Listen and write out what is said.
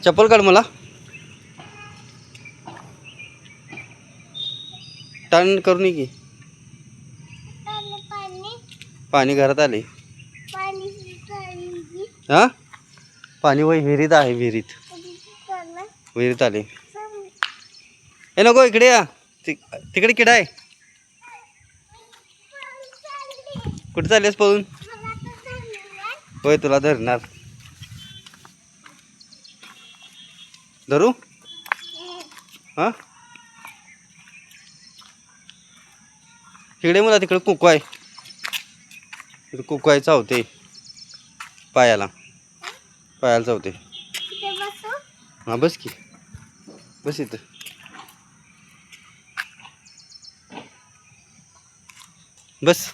चप्पल काढ मला. टर्न करून ये की. पाणी घरात आले. हा पाणी वय विहिरीत आहे. विहिरीत आले. हे नको इकडे या. तिकडे किडा आहे. कुठे चाललेस पळून. होय तुला धरणार. धरू हा. तिकडे मला तिकडे कुकू आहे. कुकू आहे चावते पायाला. चावते. हा बस की. बस इथं. बस.